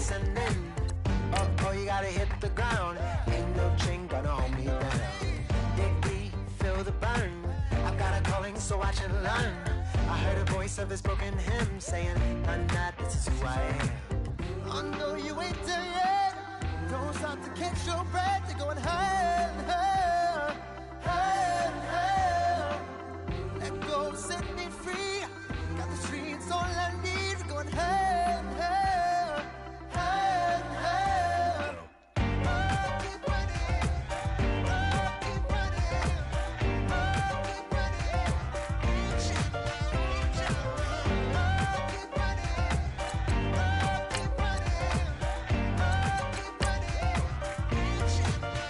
ascending. Oh, you gotta hit the ground. Ain't no chain gonna hold me down. Dig deep, feel the burn. I've got a calling, so watch and learn. I heard a voice of his broken hymn saying, nah, this is who I am. I know you ain't there yet. Don't stop to catch your breath. You're going higher, higher, higher, higher. Let go, set me free. Got the streets all I need. We're going higher, higher, higher, higher. Oh, keep running. Oh, keep running. Oh, keep running. Reach out, reach out. Oh, keep running. Oh, keep running. Oh, keep running. Reach out, reach out.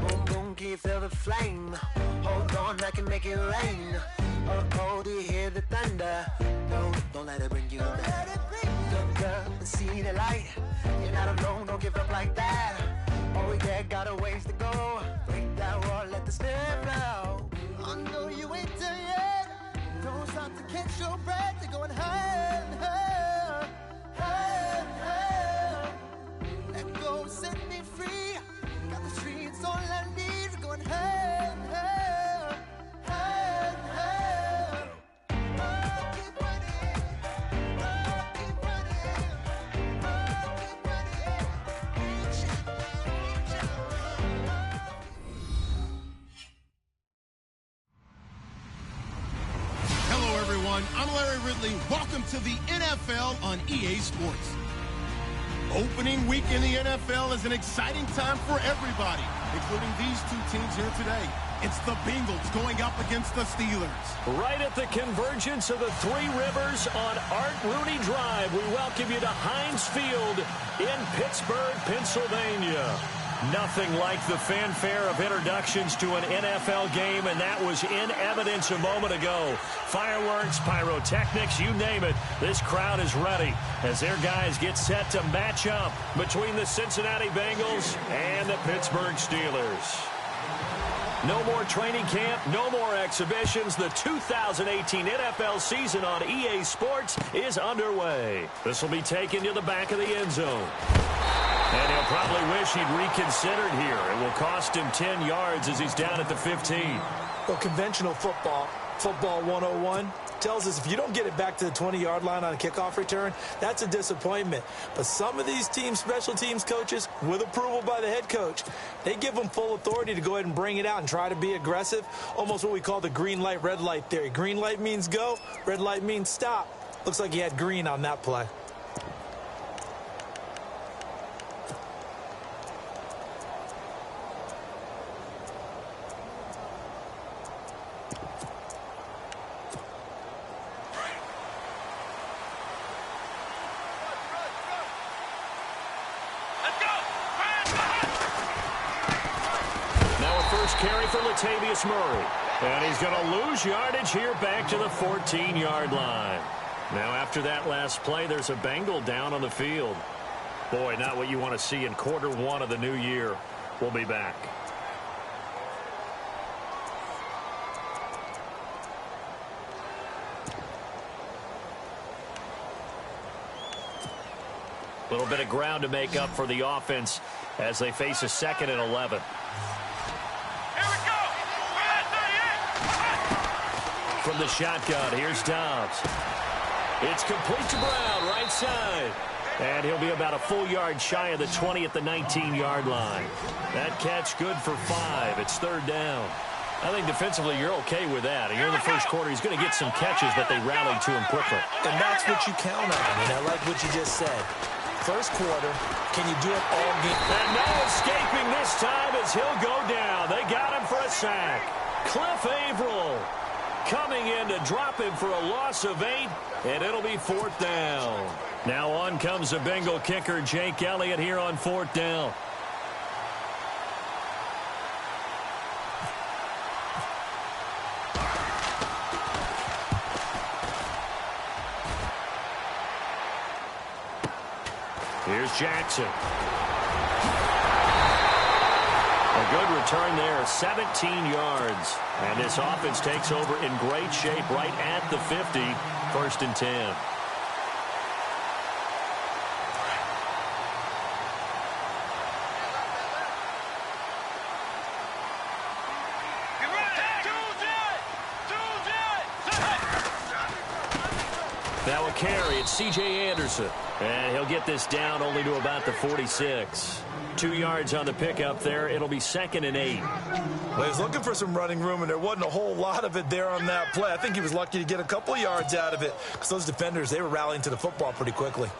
Boom, boom, can you feel the flame? Hold on, I can make it rain. Oh, do you hear the thunder? No, don't let it bring you down. Look up and see the light. You're not alone, don't give up like that. Oh yeah, got a ways to go. Break that wall, let the spirit flow. I know you ain't there yet. Don't stop to catch your breath. You're going higher, higher, higher, higher. Let go, set me free. Got the streets all I need. We're going higher, higher, higher, higher. Oh, keep running. Oh, keep running. Oh, keep running. Reach out, reach out. Hello, everyone. I'm Larry Ridley. Welcome to the NFL on EA Sports. Opening week in the NFL is an exciting time for everybody, including these two teams here today. It's the Bengals going up against the Steelers. Right at the convergence of the Three Rivers on Art Rooney Drive, we welcome you to Heinz Field in Pittsburgh, Pennsylvania. Nothing like the fanfare of introductions to an NFL game, and that was in evidence a moment ago. Fireworks, pyrotechnics, you name it. This crowd is ready as their guys get set to match up between the Cincinnati Bengals and the Pittsburgh Steelers. No more training camp, no more exhibitions. The 2018 NFL season on EA Sports is underway. This will be taken to the back of the end zone. And he'll probably wish he'd reconsidered here. It will cost him 10 yards as he's down at the 15. Well, conventional football 101, tells us if you don't get it back to the 20-yard line on a kickoff return, that's a disappointment. But some of these teams, special teams coaches, with approval by the head coach, they give them full authority to go ahead and bring it out and try to be aggressive, almost what we call the green light, red light theory. Green light means go, red light means stop. Looks like he had green on that play. Carry for Latavius Murray. And he's going to lose yardage here back to the 14-yard line. Now, after that last play, there's a Bengal down on the field. Boy, not what you want to see in quarter one of the new year. We'll be back. A little bit of ground to make up for the offense as they face a 2nd and 11. From the shotgun, here's Dobbs. It's complete to Brown, right side. And he'll be about a full yard shy of the 20 at the 19-yard line. That catch good for 5. It's 3rd down. I think defensively you're okay with that. And here in the first quarter, he's going to get some catches, but they rallied to him quickly. And that's what you count on. And I like what you just said. First quarter, can you do it all game? And no escaping this time as he'll go down. They got him for a sack. Cliff Averill coming in to drop him for a loss of 8, and it'll be 4th down. Now on comes the Bengal kicker, Jake Elliott, here on 4th down. Here's Jackson. A good return there, 17 yards. And this offense takes over in great shape right at the 50, 1st and 10. Now a carry, it's C.J. Anderson. And he'll get this down only to about the 46. 2 yards on the pickup there. It'll be 2nd and 8. Well, he was looking for some running room, and there wasn't a whole lot of it there on that play. I think he was lucky to get a couple yards out of it because those defenders, they were rallying to the football pretty quickly.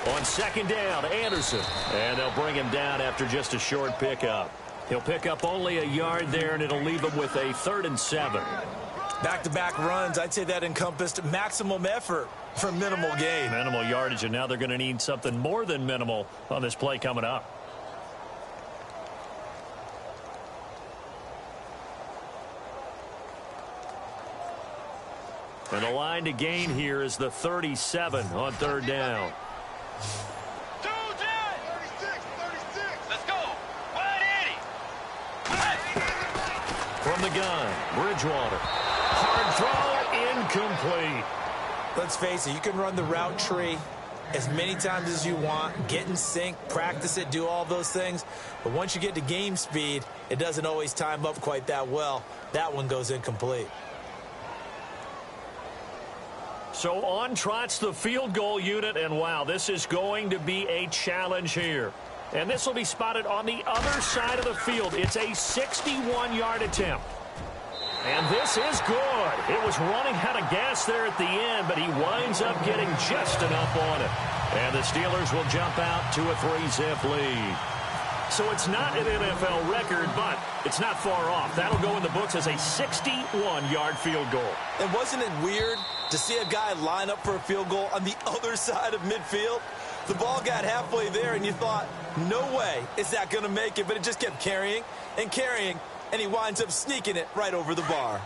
On 2nd down, Anderson. And they'll bring him down after just a short pickup. He'll pick up only a yard there, and it'll leave him with a 3rd and 7. Back-to-back runs, I'd say that encompassed maximum effort for minimal gain. Minimal yardage, and now they're going to need something more than minimal on this play coming up. And the line to gain here is the 37 on 3rd down. 36. Let's go. 180. From the gun, Bridgewater. Hard throw, incomplete. Let's face it, you can run the route tree as many times as you want, get in sync, practice it, do all those things. But once you get to game speed, it doesn't always time up quite that well. That one goes incomplete. So on trots the field goal unit, and wow, this is going to be a challenge here. And this will be spotted on the other side of the field. It's a 61-yard attempt. And this is good. It was running out of gas there at the end, but he winds up getting just enough on it. And the Steelers will jump out to a 3-zip lead. So it's not an NFL record, but it's not far off. That'll go in the books as a 61-yard field goal. And wasn't it weird to see a guy line up for a field goal on the other side of midfield? The ball got halfway there, and you thought, no way is that going to make it, but it just kept carrying and carrying, and he winds up sneaking it right over the bar.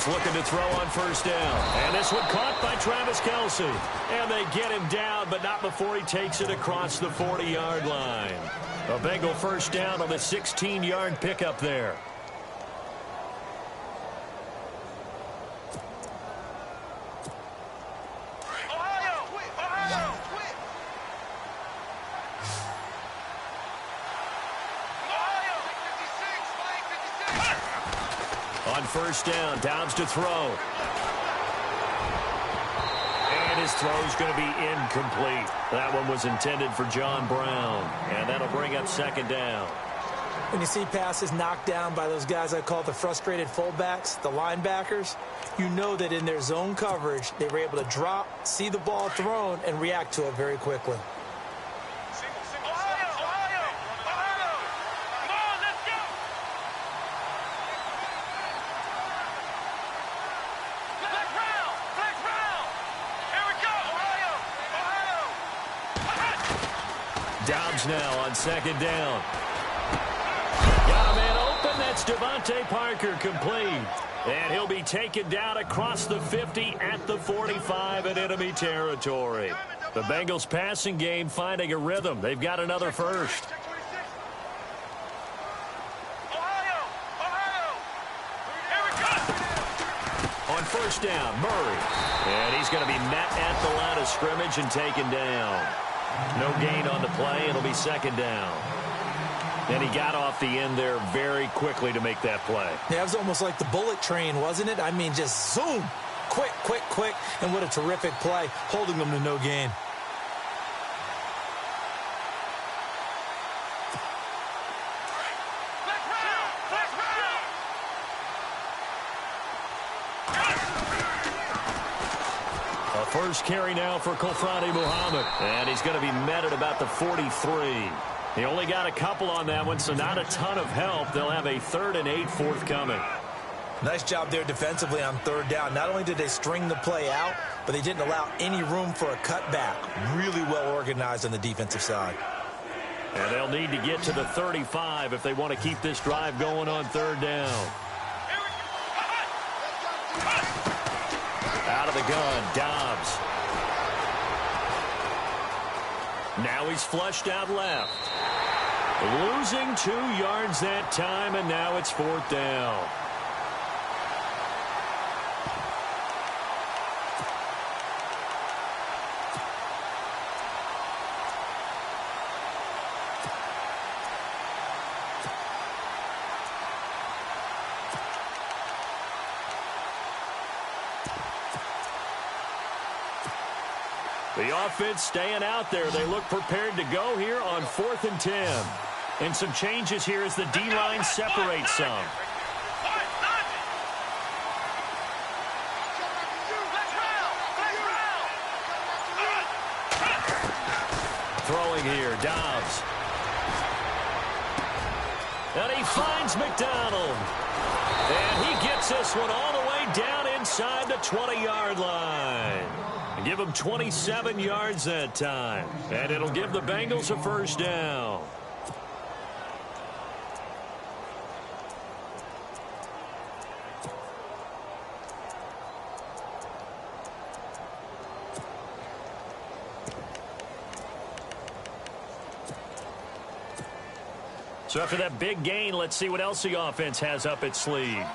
Looking to throw on 1st down. And this one caught by Travis Kelce. And they get him down, but not before he takes it across the 40-yard line. A Bengal 1st down on the 16-yard pickup there. On 1st down, Downs to throw. And his throw's going to be incomplete. That one was intended for John Brown. And that'll bring up 2nd down. When you see passes knocked down by those guys I call the frustrated fullbacks, the linebackers, you know that in their zone coverage, they were able to drop, see the ball thrown, and react to it very quickly. Dobbs now on 2nd down. Got a man open. That's Devontae Parker, complete. And he'll be taken down across the 50 at the 45 in enemy territory. The Bengals passing game finding a rhythm. They've got another first. On 1st down, Murray. And he's going to be met at the line of scrimmage and taken down. No gain on the play. It'll be 2nd down. And he got off the end there very quickly to make that play. Yeah, it was almost like the bullet train, wasn't it? I mean, just zoom. Quick, quick, quick. And what a terrific play, holding them to no gain. Flex round! A first carry now for Kofrani Muhammad. And he's going to be met at about the 43. He only got a couple on that one, so not a ton of help. They'll have a 3rd and 8 forthcoming. Nice job there defensively on 3rd down. Not only did they string the play out, but they didn't allow any room for a cutback. Really well organized on the defensive side. And they'll need to get to the 35 if they want to keep this drive going on 3rd down. Out of the gun, Dobbs. Now he's flushed out left. Losing 2 yards that time, and now it's 4th down. The offense staying out there. They look prepared to go here on 4th and 10. And some changes here as the D-line separates some. Throwing here, Dobbs. And he finds McDonald. And he gets this one all the way down inside the 20-yard line. Give him 27 yards that time. And it'll give the Bengals a first down. So after that big gain, let's see what else the offense has up its sleeve.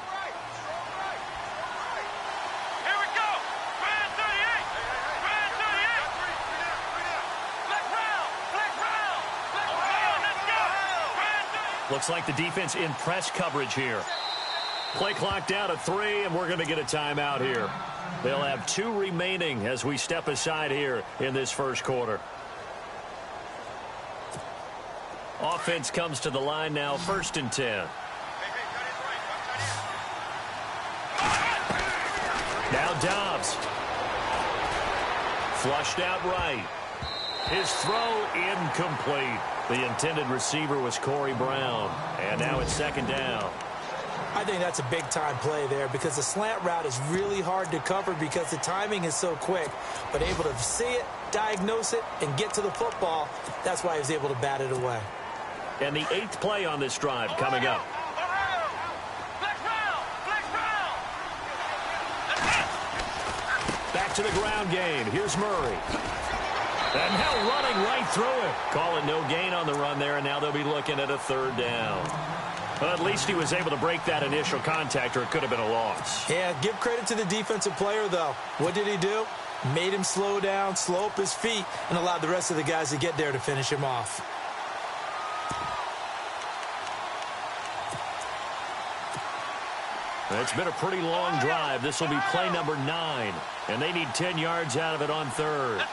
Looks like the defense in press coverage here. Play clock down to 3, and we're going to get a timeout here. They'll have 2 remaining as we step aside here in this first quarter. Offense comes to the line now, 1st and 10. Now Dobbs. Flushed out right. His throw incomplete. The intended receiver was Corey Brown. And now it's 2nd down. I think that's a big-time play there because the slant route is really hard to cover because the timing is so quick. But able to see it, diagnose it, and get to the football, that's why he was able to bat it away. And the 8th play on this drive coming up. Back to the ground game. Here's Murray. And now running right through it. Call it no gain on the run there, and now they'll be looking at a 3rd down. But at least he was able to break that initial contact, or it could have been a loss. Yeah, give credit to the defensive player, though. What did he do? Made him slow down, slow up his feet, and allowed the rest of the guys to get there to finish him off. It's been a pretty long drive. This will be play number 9, and they need 10 yards out of it on 3rd.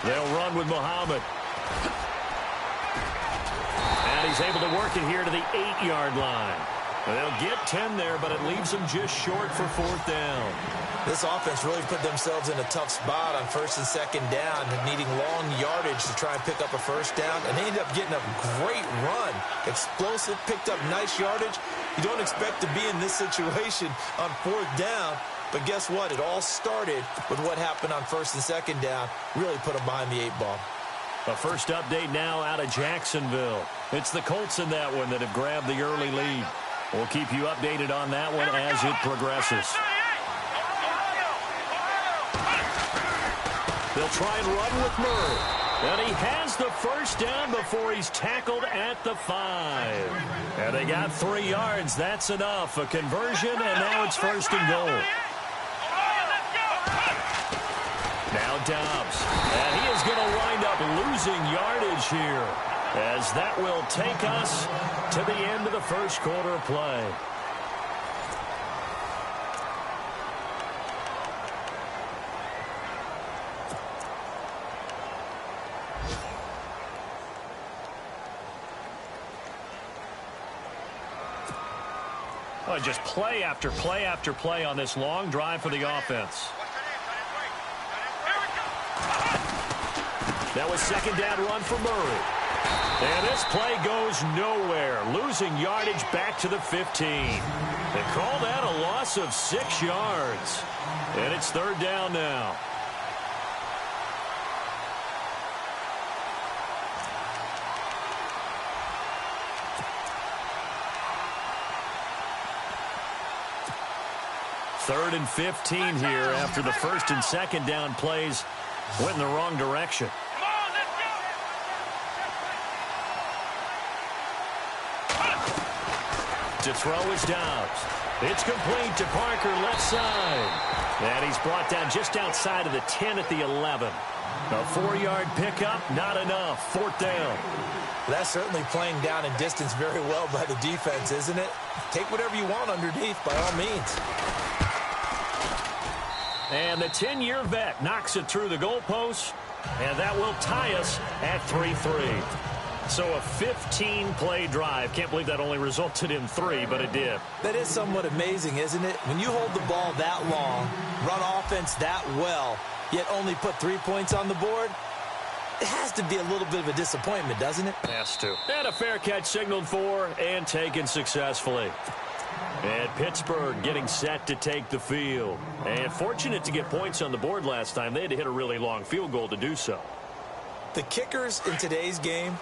They'll run with Muhammad. And he's able to work it here to the 8-yard line. They'll get 10 there, but it leaves them just short for 4th down. This offense really put themselves in a tough spot on 1st and 2nd down, needing long yardage to try and pick up a 1st down, and they ended up getting a great run. Explosive, picked up nice yardage. You don't expect to be in this situation on 4th down, but guess what? It all started with what happened on 1st and 2nd down. Really put them behind the 8 ball. A first update now out of Jacksonville. It's the Colts in that one that have grabbed the early lead. We'll keep you updated on that one as it progresses. They'll try and run with Murray. And he has the 1st down before he's tackled at the 5. And they got 3 yards. That's enough. A conversion, and now it's 1st and goal. Now Dobbs. And he is going to wind up losing yardage here, as that will take us to the end of the first quarter of play. Oh, just play after play after play on this long drive for the offense. That was second down run for Murray. And this play goes nowhere, losing yardage back to the 15. They call that a loss of 6 yards. And it's third down now. Third and 15 here after the first and second down plays went in the wrong direction. To throw is Dobbs. It's complete to Parker, left side. And he's brought down just outside of the 10 at the 11. A 4-yard pickup, not enough. Fourth down. That's certainly playing down in distance very well by the defense, isn't it? Take whatever you want underneath, by all means. And the 10-year vet knocks it through the goalpost, and that will tie us at 3-3. So a 15-play drive. Can't believe that only resulted in 3, but it did. That is somewhat amazing, isn't it? When you hold the ball that long, run offense that well, yet only put 3 points on the board, it has to be a little bit of a disappointment, doesn't it? Has to. And a fair catch signaled for and taken successfully. And Pittsburgh getting set to take the field. And fortunate to get points on the board last time. They had to hit a really long field goal to do so. The kickers in today's game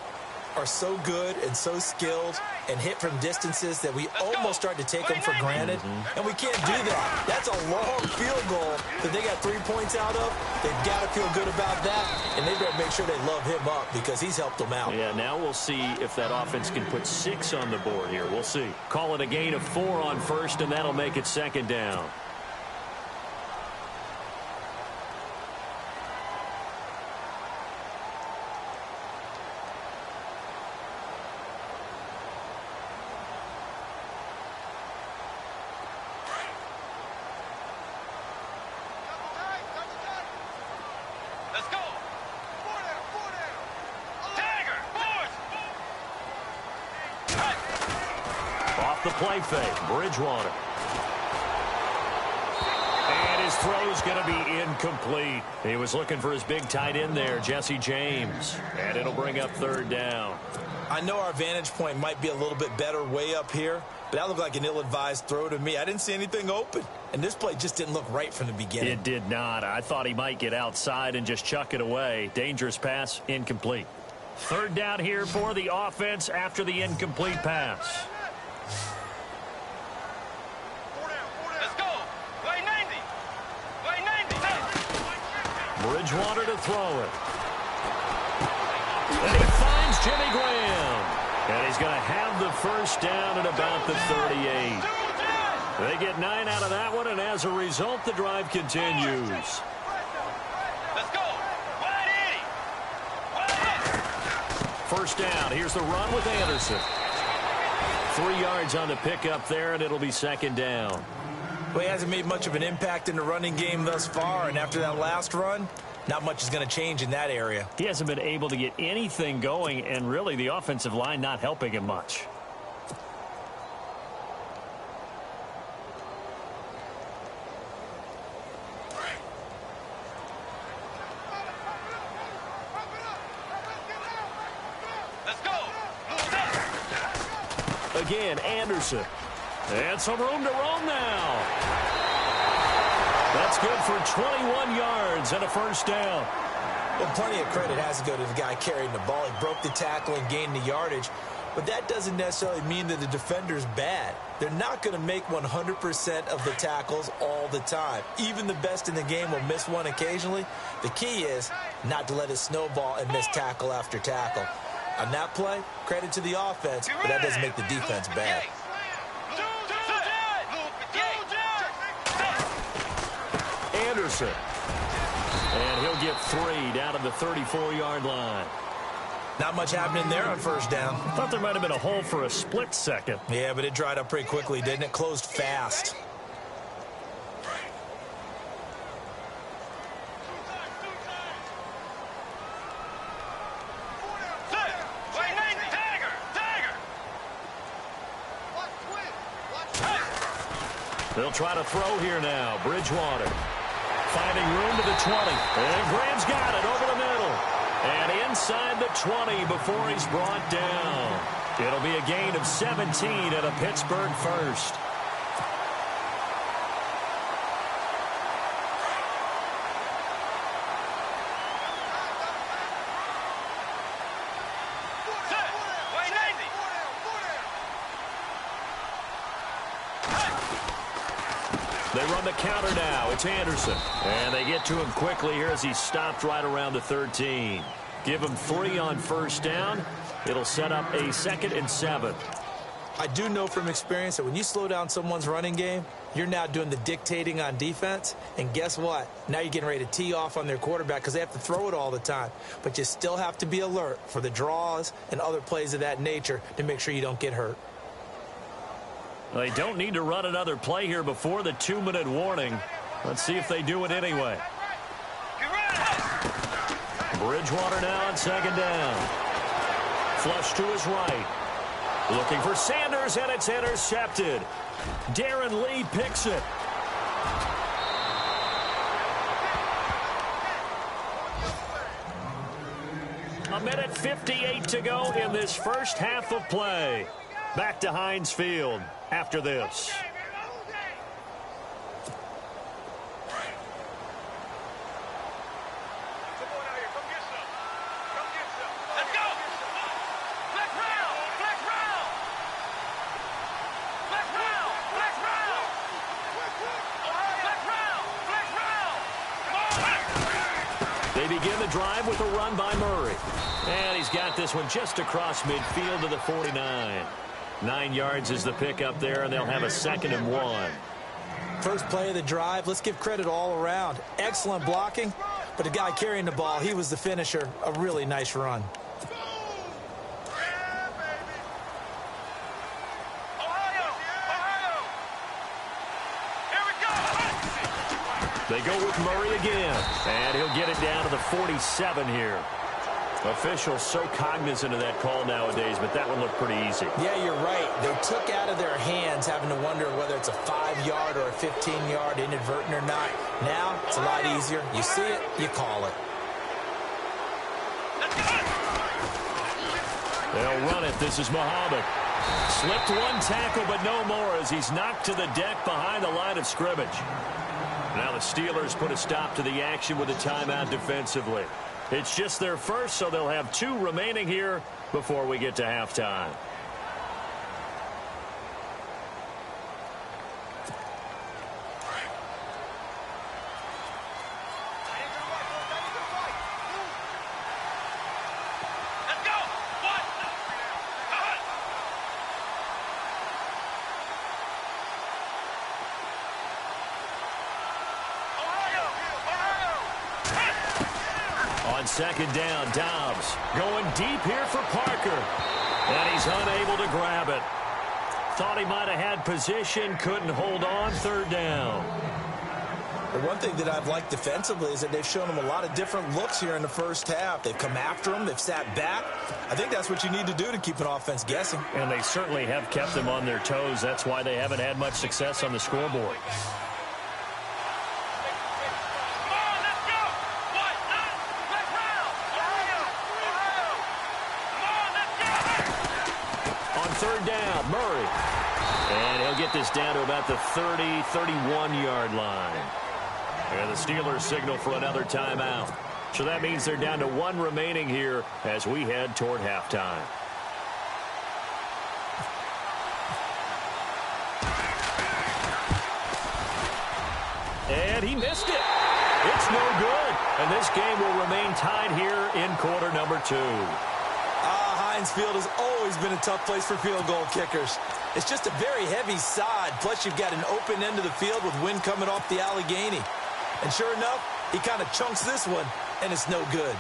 are so good and so skilled and hit from distances that we almost start to take them for granted. And we can't do that. That's a long field goal that they got 3 points out of. They've got to feel good about that, and they've got to make sure they love him up because he's helped them out. Yeah, now we'll see if that offense can put 6 on the board here. We'll see. Call it a gain of 4 on first, and that'll make it second down. The play fake, Bridgewater. And his throw's going to be incomplete. He was looking for his big tight end there, Jesse James. And it'll bring up third down. I know our vantage point might be a little bit better way up here, but that looked like an ill-advised throw to me. I didn't see anything open, and this play just didn't look right from the beginning. It did not. I thought he might get outside and just chuck it away. Dangerous pass, incomplete. Third down here for the offense after the incomplete pass. Bridgewater to throw it. And he finds Jimmy Graham. And he's going to have the first down at about the 38. They get 9 out of that one, and as a result, the drive continues. Let's go. First down. Here's the run with Anderson. 3 yards on the pickup there, and it'll be second down. Well, he hasn't made much of an impact in the running game thus far, and after that last run, not much is going to change in that area. He hasn't been able to get anything going, and really the offensive line not helping him much. Let's go. Again, Anderson. And some room to roam now. That's good for 21 yards and a first down. Well, plenty of credit has to go to the guy carrying the ball. He broke the tackle and gained the yardage. But that doesn't necessarily mean that the defender's bad. They're not going to make 100% of the tackles all the time. Even the best in the game will miss one occasionally. The key is not to let it snowball and miss tackle after tackle. On that play, credit to the offense, but that doesn't make the defense bad. Anderson. And he'll get 3 down to the 34-yard line. Not much happening there on first down. Thought there might have been a hole for a split second. Yeah, but it dried up pretty quickly, didn't it? Closed fast. He'll try to throw here now. Bridgewater finding room to the 20. And Graham's got it over the middle. And inside the 20 before he's brought down. It'll be a gain of 17 and a Pittsburgh first. They run the counter now. It's Anderson. And they get to him quickly here as he stopped right around the 13. Give him 3 on first down. It'll set up a 2nd and 7. I do know from experience that when you slow down someone's running game, you're now doing the dictating on defense. And guess what? Now you're getting ready to tee off on their quarterback because they have to throw it all the time. But you still have to be alert for the draws and other plays of that nature to make sure you don't get hurt. They don't need to run another play here before the 2-minute warning. Let's see if they do it anyway. Bridgewater now on 2nd down. Flush to his right. Looking for Sanders, and it's intercepted. Darren Lee picks it. A minute 58 to go in this first half of play. Back to Heinz Field after this. They begin the drive with a run by Murray. And he's got this one just across midfield to the 49. 9 yards is the pickup there, and they'll have a 2nd and 1. First play of the drive, let's give credit all around. Excellent blocking, but the guy carrying the ball, he was the finisher. A really nice run. They go with Murray again, and he'll get it down to the 47 here. Officials so cognizant of that call nowadays, but that one looked pretty easy. Yeah, you're right. They took out of their hands having to wonder whether it's a 5-yard or a 15-yard inadvertent or not. Now, it's a lot easier. You see it, you call it. They'll run it. This is Muhammad. Slipped one tackle, but no more as he's knocked to the deck behind the line of scrimmage. Now the Steelers put a stop to the action with a timeout defensively. It's just their first, so they'll have 2 remaining here before we get to halftime. On 2nd down, Dobbs going deep here for Parker. And he's unable to grab it. Thought he might have had position, couldn't hold on. 3rd down. The one thing that I've liked defensively is that they've shown him a lot of different looks here in the first half. They've come after him. They've sat back. I think that's what you need to do to keep an offense guessing. And they certainly have kept them on their toes. That's why they haven't had much success on the scoreboard. On 3rd down, Murray. And he'll get this down to about the 30, 31-yard line. And the Steelers signal for another timeout. So that means they're down to 1 remaining here as we head toward halftime. And he missed it. It's no good. And this game will remain tied here in quarter number 2. Heinz Field has always been a tough place for field goal kickers. It's just a very heavy side, plus you've got an open end of the field with wind coming off the Allegheny. And sure enough, he kind of chunks this one, and it's no good.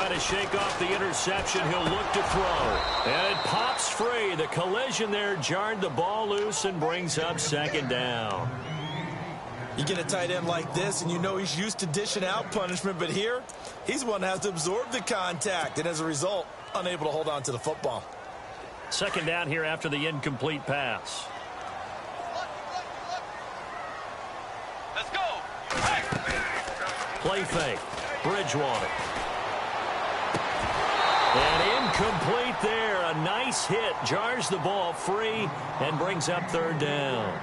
try to shake off the interception. He'll look to throw. And it pops free. The collision there jarred the ball loose and brings up second down. You get a tight end like this, and you know he's used to dishing out punishment, but here, he's one that has to absorb the contact, and as a result, unable to hold on to the football. Second down here after the incomplete pass. Let's go. Play fake. Bridgewater. And incomplete there. A nice hit. Jars the ball free and brings up third down.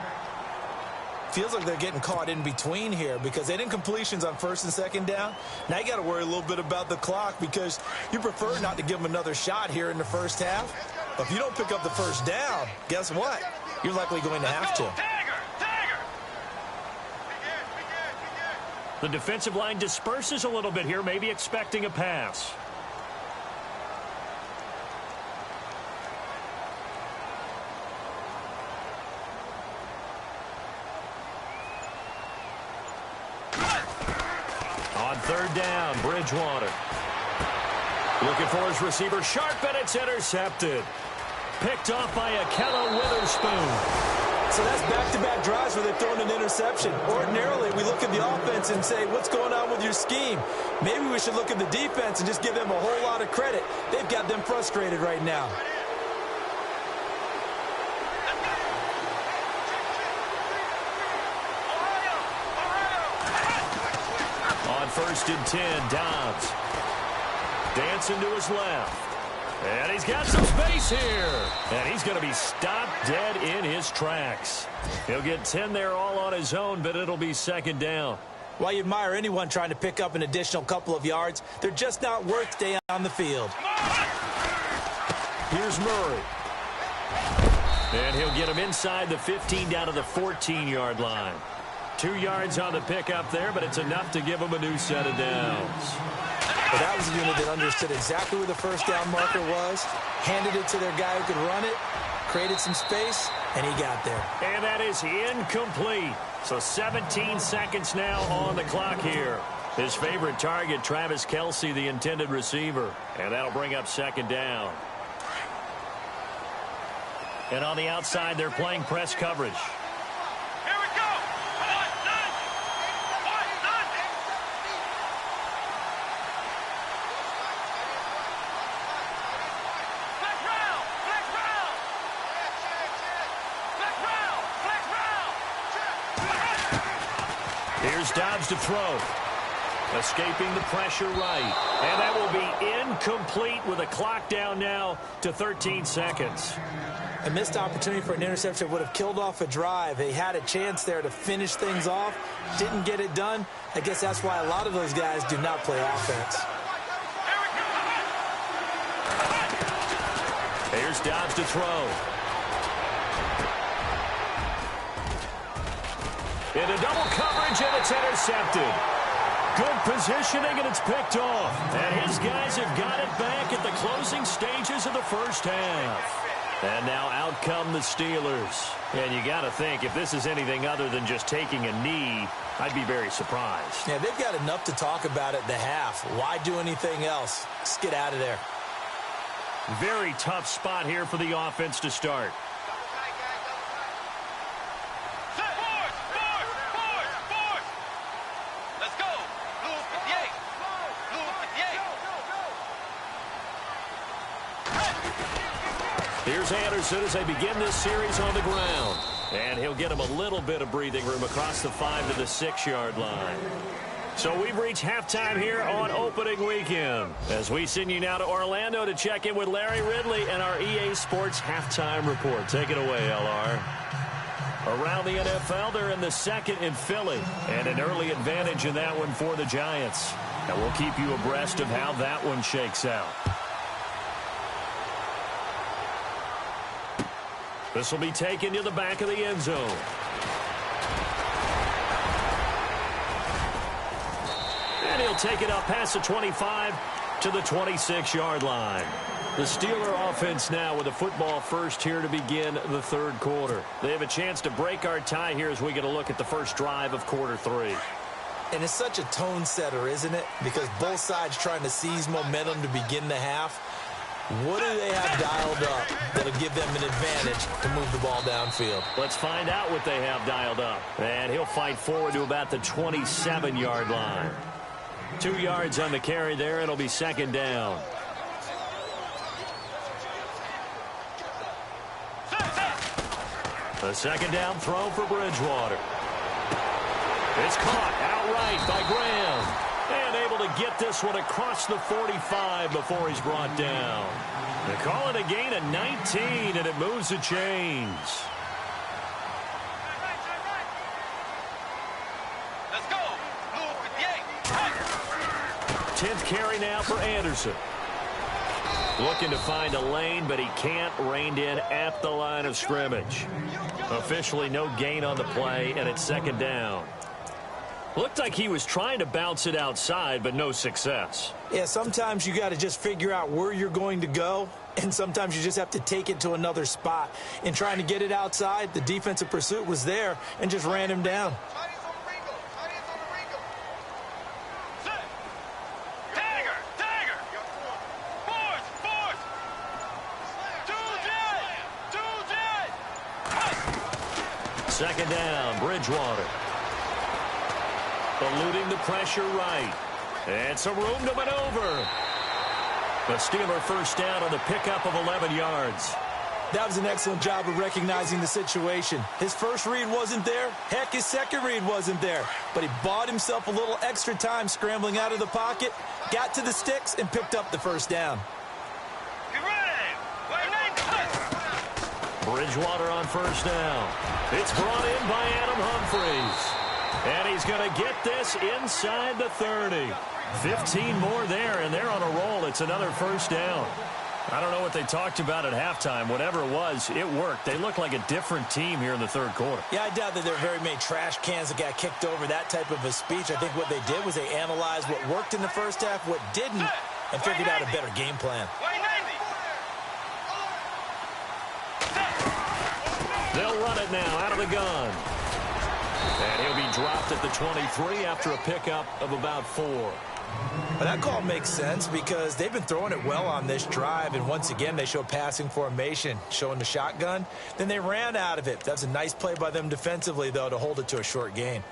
Feels like they're getting caught in between here because they didn't completions on first and second down. Now you got to worry a little bit about the clock because you prefer not to give them another shot here in the first half. But if you don't pick up the first down, guess what? You're likely going to have to. The defensive line disperses a little bit here, maybe expecting a pass. On third down, Bridgewater. Looking for his receiver, sharp, and it's intercepted. Picked off by Akella Witherspoon. So that's back-to-back drives where they've thrown an interception. Ordinarily, we look at the offense and say, what's going on with your scheme? Maybe we should look at the defense and just give them a whole lot of credit. They've got them frustrated right now. On first and 10, Dobbs. Dancing to his left. And he's got some space here. And he's going to be stopped dead in his tracks. He'll get 10 there all on his own, but it'll be second down. While you admire anyone trying to pick up an additional couple of yards, they're just not worth staying on the field. Here's Murray. And he'll get him inside the 15 down to the 14-yard line. 2 yards on the pickup there, but it's enough to give him a new set of downs. But that was a unit that understood exactly where the first down marker was, handed it to their guy who could run it, created some space, and he got there. And that is incomplete. So 17 seconds now on the clock here. His favorite target, Travis Kelce, the intended receiver. And that'll bring up second down. And on the outside, they're playing press coverage. Here's Dobbs to throw. Escaping the pressure right. And that will be incomplete with a clock down now to 13 seconds. A missed opportunity for an interception would have killed off a drive. They had a chance there to finish things off. Didn't get it done. I guess that's why a lot of those guys do not play offense. Here's Dobbs to throw. Into double coverage, and it's intercepted. Good positioning, and it's picked off. And his guys have got it back at the closing stages of the first half. And now out come the Steelers. And you got to think, if this is anything other than just taking a knee, I'd be very surprised. Yeah, they've got enough to talk about at the half. Why do anything else? Just get out of there. Very tough spot here for the offense to start. Here's Anderson as they begin this series on the ground. And he'll get him a little bit of breathing room across the 5 to the 6-yard line. So we've reached halftime here on opening weekend. As we send you now to Orlando to check in with Larry Ridley and our EA Sports halftime report. Take it away, LR. Around the NFL, they're in the second in Philly. And an early advantage in that one for the Giants. And we'll keep you abreast of how that one shakes out. This will be taken to the back of the end zone. And he'll take it up past the 25 to the 26-yard line. The Steeler offense now with a football first here to begin the third quarter. They have a chance to break our tie here as we get a look at the first drive of quarter 3. And it's such a tone setter, isn't it? Because both sides trying to seize momentum to begin the half. What do they have dialed up that'll give them an advantage to move the ball downfield? Let's find out what they have dialed up. And he'll fight forward to about the 27-yard line. 2 yards on the carry there. It'll be second down. The second down throw for Bridgewater. It's caught outright by Graham. And able to get this one across the 45 before he's brought down. They call it a gain of 19, and it moves the chains. Let's go. Blue 58. 10th carry now for Anderson. Looking to find a lane, but he can't. Reined in at the line of scrimmage. Officially no gain on the play, and it's second down. Looked like he was trying to bounce it outside, but no success. Yeah, sometimes you got to just figure out where you're going to go, and sometimes you just have to take it to another spot. In trying to get it outside, the defensive pursuit was there and just ran him down. Second down, Bridgewater. Eluding the pressure right. And some room to maneuver. The Steeler first down on the pickup of 11 yards. That was an excellent job of recognizing the situation. His first read wasn't there. Heck, his second read wasn't there. But he bought himself a little extra time scrambling out of the pocket, got to the sticks, and picked up the first down. Bridgewater on first down. It's brought in by Adam Humphries. And he's going to get this inside the 30. 15 more there, and they're on a roll. It's another first down. I don't know what they talked about at halftime. Whatever it was, it worked. They look like a different team here in the third quarter. Yeah, I doubt that there are very many trash cans that got kicked over, that type of a speech. I think what they did was they analyzed what worked in the first half, what didn't, and figured out a better game plan. They'll run it now out of the gun. And he'll be dropped at the 23 after a pickup of about 4. Well, that call makes sense because they've been throwing it well on this drive, and once again they show passing formation, showing the shotgun. Then they ran out of it. That's a nice play by them defensively, though, to hold it to a short gain.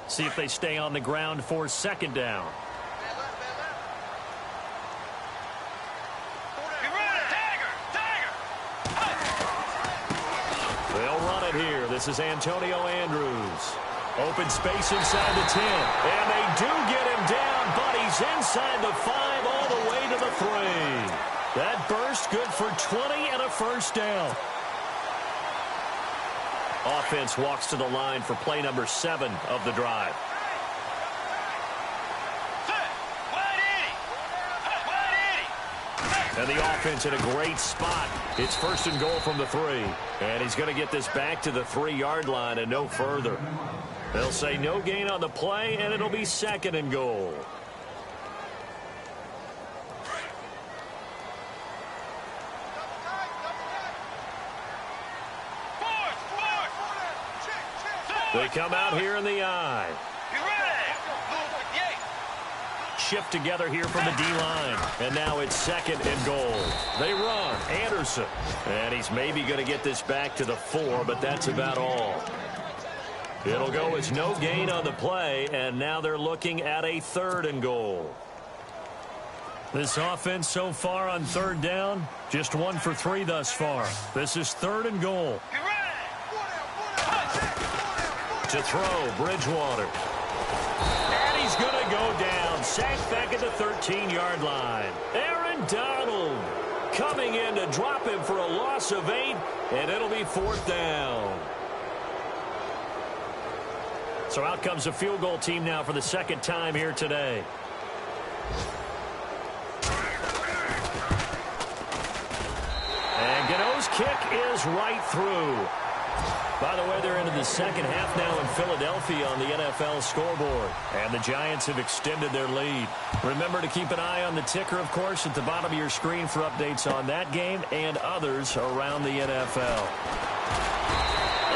See if they stay on the ground for second down. They'll run it here. This is Antonio Andrews. Open space inside the 10. And they do get him down, but he's inside the 5 all the way to the 3. That burst good for 20 and a first down. Offense walks to the line for play number 7 of the drive. And the offense in a great spot. It's first and goal from the 3. And he's going to get this back to the 3-yard line and no further. They'll say no gain on the play, and it'll be second and goal. They come out here in the eye. Shift together here from the D-line. And now it's second and goal. They run. Anderson. And he's maybe going to get this back to the 4, but that's about all. It'll go as no gain on the play, and now they're looking at a third and goal. This offense so far on third down, just 1 for 3 thus far. This is third and goal. To throw, Bridgewater. And he's going to go down. Sacked back at the 13-yard line. Aaron Donald coming in to drop him for a loss of 8, and it'll be 4th down. So out comes the field goal team now for the second time here today. And Gano's kick is right through. By the way, they're into the second half now in Philadelphia on the NFL scoreboard. And the Giants have extended their lead. Remember to keep an eye on the ticker, of course, at the bottom of your screen for updates on that game and others around the NFL.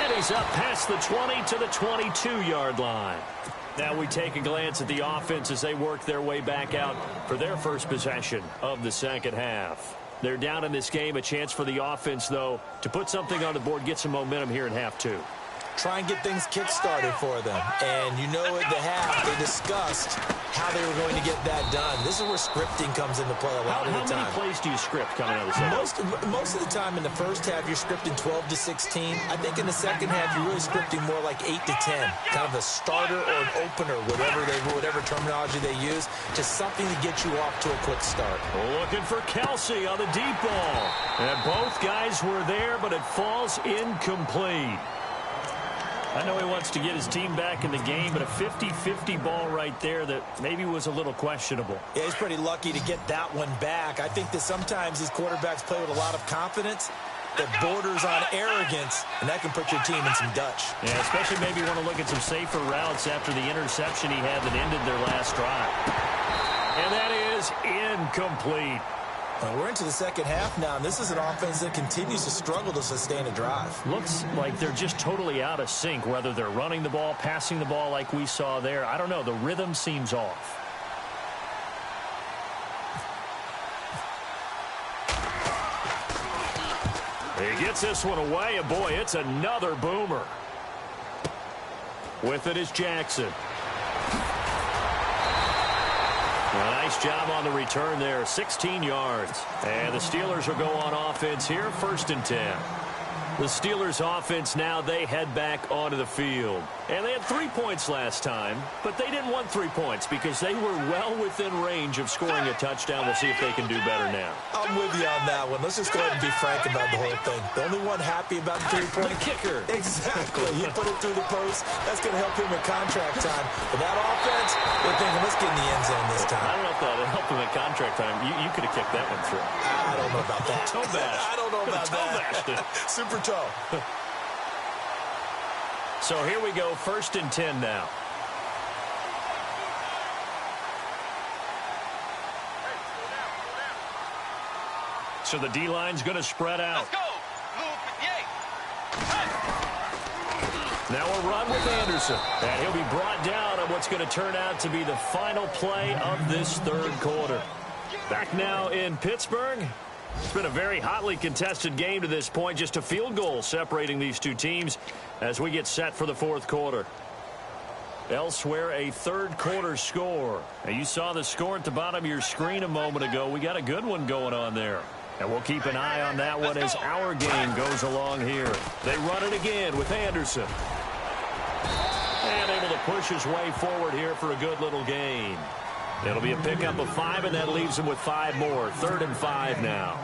And he's up past the 20 to the 22-yard line. Now we take a glance at the offense as they work their way back out for their first possession of the second half. They're down in this game. A chance for the offense, though, to put something on the board, get some momentum here in half two. Try and get things kick-started for them. And you know at the half, they discussed how they were going to get that done. This is where scripting comes into play a lot of the time. How many plays do you script coming out of the second? Most of the time in the first half, you're scripting 12 to 16. I think in the second half, you're really scripting more like 8 to 10. Kind of a starter or an opener, whatever terminology they use, just something to get you off to a quick start. Looking for Kelsey on the deep ball. And both guys were there, but it falls incomplete. I know he wants to get his team back in the game, but a 50-50 ball right there that maybe was a little questionable. Yeah, he's pretty lucky to get that one back. I think that sometimes these quarterbacks play with a lot of confidence that borders on arrogance, and that can put your team in some Dutch. Yeah, especially maybe want to look at some safer routes after the interception he had that ended their last drive. And that is incomplete. We're into the second half now, and this is an offense that continues to struggle to sustain a drive. Looks like they're just totally out of sync, whether they're running the ball, passing the ball like we saw there. I don't know. The rhythm seems off. He gets this one away, and boy, it's another boomer. With it is Jackson. A nice job on the return there, 16 yards. And the Steelers will go on offense here, 1st and 10. The Steelers offense now, they head back onto the field. And they had 3 points last time, but they didn't want 3 points because they were well within range of scoring a touchdown. We'll see if they can do better now. I'm with you on that one. Let's just go ahead and be frank about the whole thing. The only one happy about the 3-point. The kicker. Exactly. He put it through the post. That's going to help him in contract time. But that offense, they're thinking, let's get in the end zone this time. I don't know if that would help him in contract time. You could have kicked that one through. I don't know about that. Toe bash. I don't know about that. Super toe. So here we go, 1st and 10 now. So the D-line's going to spread out. Let's go. Now a run with Anderson. And he'll be brought down on what's going to turn out to be the final play of this third quarter. Back now in Pittsburgh. It's been a very hotly contested game to this point. Just a field goal separating these two teams as we get set for the fourth quarter. Elsewhere, a third quarter score. Now, you saw the score at the bottom of your screen a moment ago. We got a good one going on there. And we'll keep an eye on that one as our game goes along here. They run it again with Anderson. And able to push his way forward here for a good little gain. It'll be a pickup of 5, and that leaves him with 5 more. 3rd and 5 now.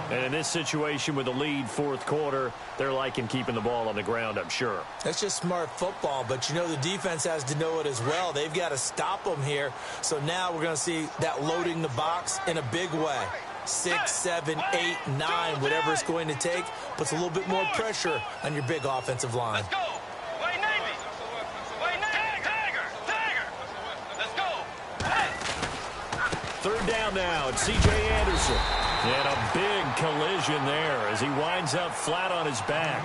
And in this situation with the lead fourth quarter, they're liking keeping the ball on the ground, I'm sure. That's just smart football, but you know the defense has to know it as well. They've got to stop them here. So now we're going to see that loading the box in a big way. 6, 7, 8, 9, whatever it's going to take, puts a little bit more pressure on your big offensive line. Let's go. Wait, Navy. Wait, Navy. Tiger. Let's go. Third down now. It's C.J. Anderson. And a big collision there as he winds up flat on his back.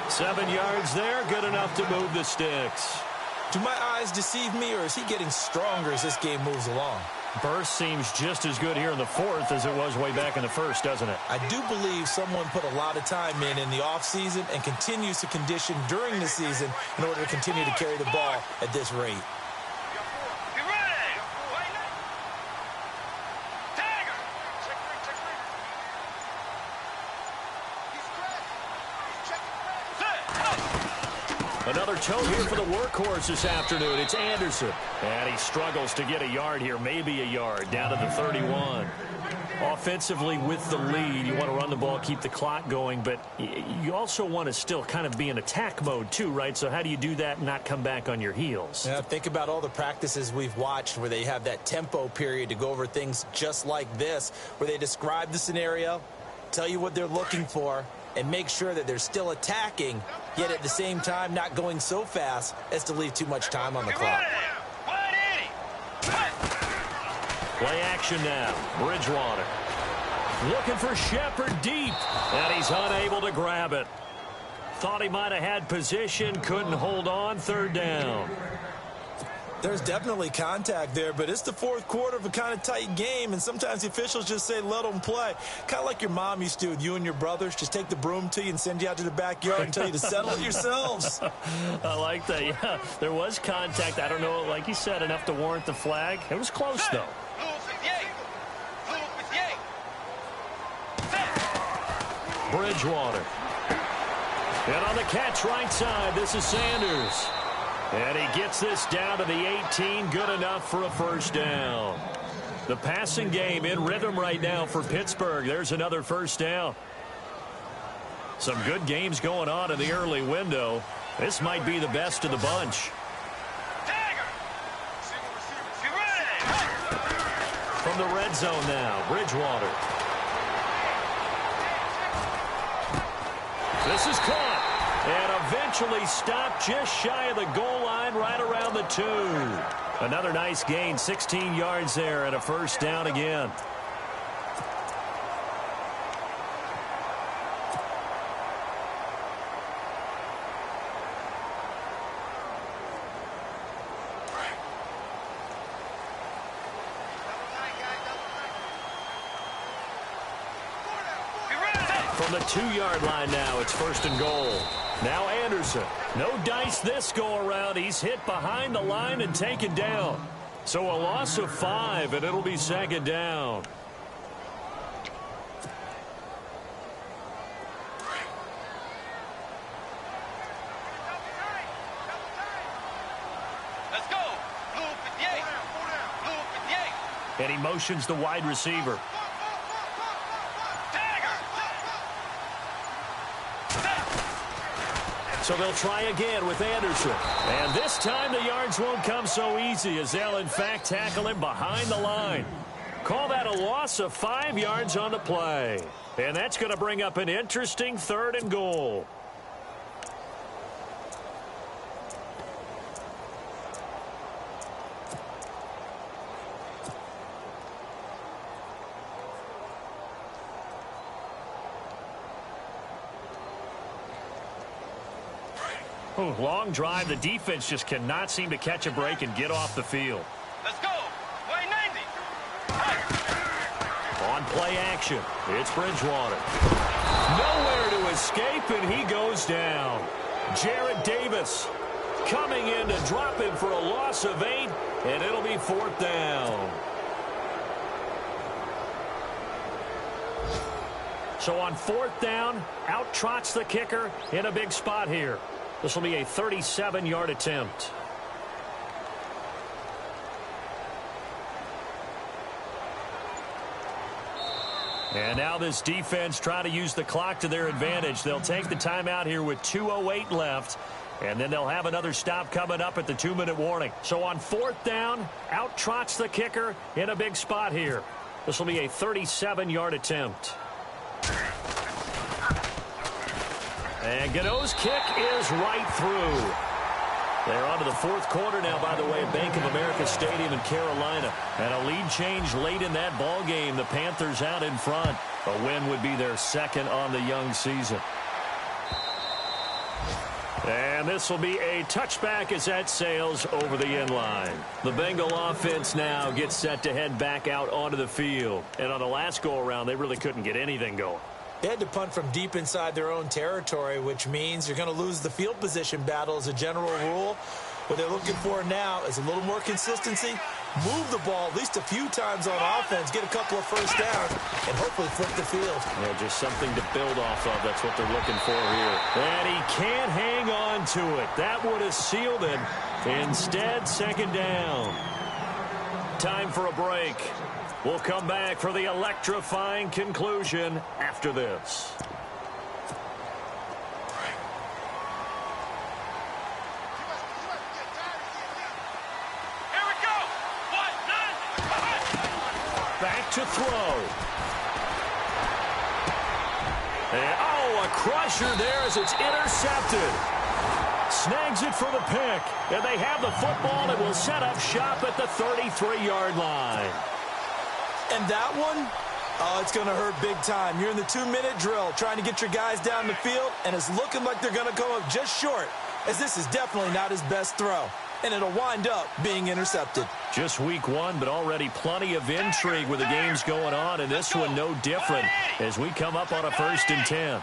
7 yards there, good enough to move the sticks. Do my eyes deceive me, or is he getting stronger as this game moves along? Burst seems just as good here in the fourth as it was way back in the first, doesn't it? I do believe someone put a lot of time in the offseason and continues to condition during the season in order to continue to carry the ball at this rate. Be ready. Tiger. Another toe here for the workhorse this afternoon. It's Anderson. And he struggles to get a yard here, maybe a yard, down to the 31. Offensively with the lead, you want to run the ball, keep the clock going, but you also want to still kind of be in attack mode too, right? So how do you do that and not come back on your heels? Yeah, think about all the practices we've watched where they have that tempo period to go over things just like this, where they describe the scenario, tell you what they're looking for, and make sure that they're still attacking, yet at the same time not going so fast as to leave too much time on the clock. Play action now. Bridgewater. Looking for Shepard deep, and he's unable to grab it. Thought he might have had position, couldn't hold on. Third down. There's definitely contact there, but it's the fourth quarter of a kind of tight game, and sometimes the officials just say, let them play. Kind of like your mom used to with you and your brothers. Just take the broom to you and send you out to the backyard and tell you to settle it yourselves. I like that, yeah. There was contact. I don't know, like you said, enough to warrant the flag. It was close, though. Bridgewater. And on the catch right side, this is Sanders. And he gets this down to the 18, good enough for a first down. The passing game in rhythm right now for Pittsburgh. There's another first down. Some good games going on in the early window. This might be the best of the bunch. From the red zone now, Bridgewater. This is caught. And eventually stopped just shy of the goal line right around the 2. Another nice gain, 16 yards there and a first down again. From the 2-yard line now, it's first and goal. Now Anderson. No dice this go-around. He's hit behind the line and taken down. So a loss of 5, and it'll be second down. Let's go. Blue 58. Blue 58. And he motions the wide receiver. So they'll try again with Anderson. And this time the yards won't come so easy as they'll, in fact, tackle him behind the line. Call that a loss of 5 yards on the play. And that's going to bring up an interesting third and goal. Long drive. The defense just cannot seem to catch a break and get off the field. Let's go. Way 90. On play action, it's Bridgewater. Nowhere to escape, and he goes down. Jarrett Davis coming in to drop him for a loss of 8, and it'll be fourth down. So on fourth down, out trots the kicker in a big spot here. This will be a 37-yard attempt. And now this defense trying to use the clock to their advantage. They'll take the timeout here with 2:08 left. And then they'll have another stop coming up at the 2-minute warning. So on fourth down, out trots the kicker in a big spot here. This will be a 37-yard attempt. And Gano's kick is right through. They're on to the fourth quarter now, by the way, at Bank of America Stadium in Carolina. And a lead change late in that ball game. The Panthers out in front. A win would be their second on the young season. And this will be a touchback as that sails over the end line. The Bengal offense now gets set to head back out onto the field. And on the last go-around, they really couldn't get anything going. They had to punt from deep inside their own territory, which means you're going to lose the field position battle as a general rule. What they're looking for now is a little more consistency, move the ball at least a few times on offense, get a couple of first downs, and hopefully flip the field. Yeah, just something to build off of. That's what they're looking for here. And he can't hang on to it. That would have sealed it. Instead, second down. Time for a break. We'll come back for the electrifying conclusion after this. Here we go. Back to throw. And, oh, a crusher there as it's intercepted. Snags it for the pick. And they have the football and will set up shop at the 33-yard line. And that one, oh, it's going to hurt big time. You're in the 2-minute drill trying to get your guys down the field, and it's looking like they're going to come up just short, as this is definitely not his best throw. And it'll wind up being intercepted. Just week one, but already plenty of intrigue with the games going on, and this one no different as we come up on a 1st and 10.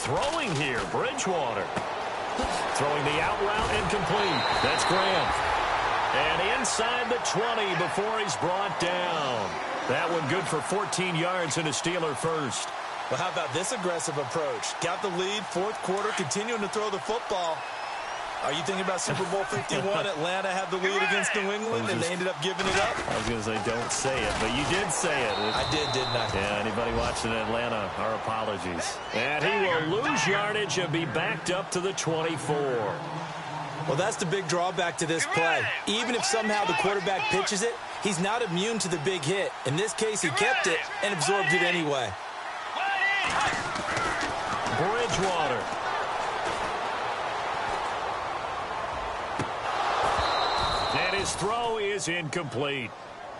Throwing here, Bridgewater. Throwing the out route incomplete. That's Graham. And inside the 20 before he's brought down. That one good for 14 yards and a Steeler first. Well, how about this aggressive approach? Got the lead, 4th quarter, continuing to throw the football. Are you thinking about Super Bowl 51? Atlanta had the lead against New England, and they ended up giving it up? I was going to say don't say it, but you did say it. I did, didn't I? Yeah, anybody watching Atlanta, our apologies. And he will lose yardage and be backed up to the 24. Well, that's the big drawback to this play. Even if somehow the quarterback pitches it, he's not immune to the big hit. In this case, he kept it and absorbed it anyway. Bridgewater. And his throw is incomplete.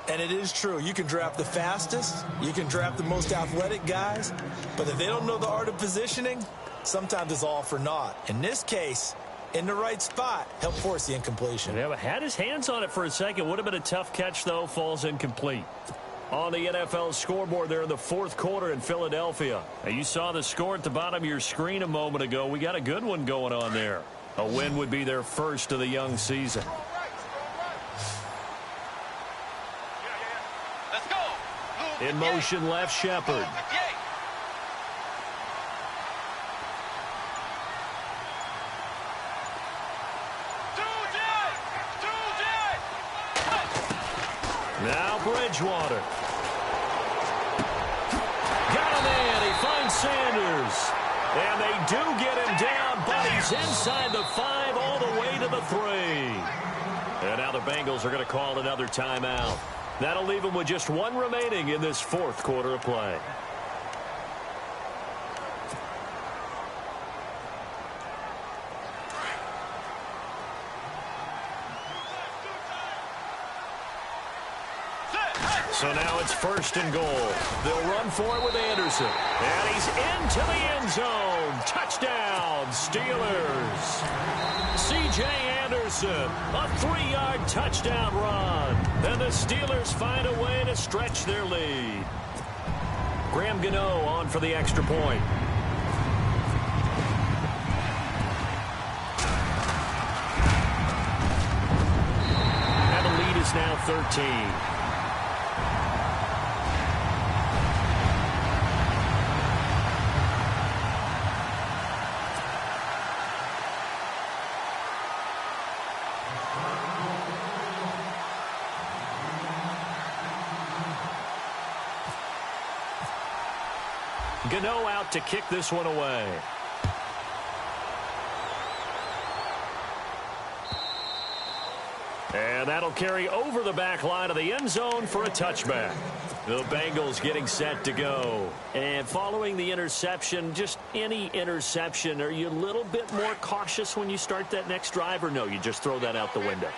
And it is true. You can draft the fastest. You can draft the most athletic guys. But if they don't know the art of positioning, sometimes it's all for naught. In this case, in the right spot, help force the incompletion. Yeah, but had his hands on it for a second. Would have been a tough catch, though. Falls incomplete. On the NFL scoreboard there in the 4th quarter in Philadelphia. Now, you saw the score at the bottom of your screen a moment ago. We got a good one going on there. A win would be their first of the young season. Let's go. In motion, left Shepard. Now Bridgewater. Got him in. He finds Sanders. And they do get him down, but he's inside the 5 all the way to the 3. And now the Bengals are going to call another timeout. That'll leave them with just 1 remaining in this 4th quarter of play. So now it's 1st and goal. They'll run for it with Anderson. And he's into the end zone. Touchdown, Steelers. C.J. Anderson, a 3-yard touchdown run. And the Steelers find a way to stretch their lead. Graham Gano on for the extra point. And the lead is now 13. Gano out to kick this one away. And that'll carry over the back line of the end zone for a touchback. The Bengals getting set to go. And following the interception, just any interception, are you a little bit more cautious when you start that next drive, or no, you just throw that out the window?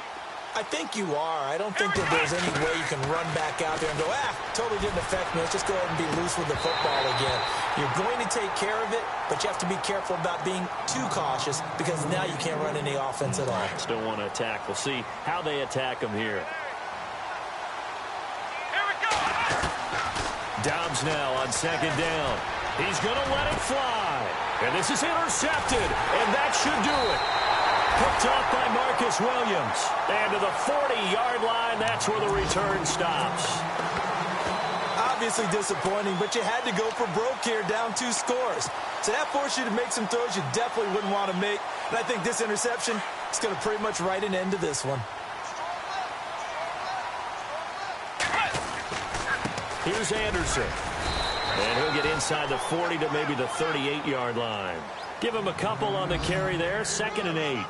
I think you are. I don't think that there's any way you can run back out there and go, totally didn't affect me. Let's just go ahead and be loose with the football again. You're going to take care of it, but you have to be careful about being too cautious because now you can't run any offense at all. Still want to attack. We'll see how they attack them here. Here we go. Dobbs now on 2nd down. He's going to let it fly. And this is intercepted, and that should do it. Picked off by Marcus Williams. And to the 40-yard line, that's where the return stops. Obviously disappointing, but you had to go for broke here, down 2 scores. So that forced you to make some throws you definitely wouldn't want to make. And I think this interception is going to pretty much write an end to this one. Here's Anderson. And he'll get inside the 40 to maybe the 38-yard line. Give him a couple on the carry there, 2nd and 8.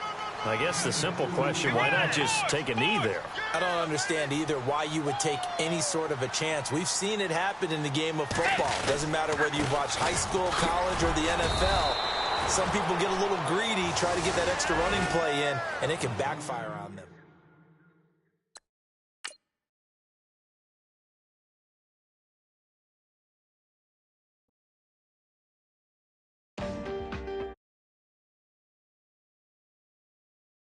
I guess the simple question, why not just take a knee there? I don't understand either why you would take any sort of a chance. We've seen it happen in the game of football. Doesn't matter whether you've watched high school, college, or the NFL. Some people get a little greedy, try to get that extra running play in, and it can backfire on them.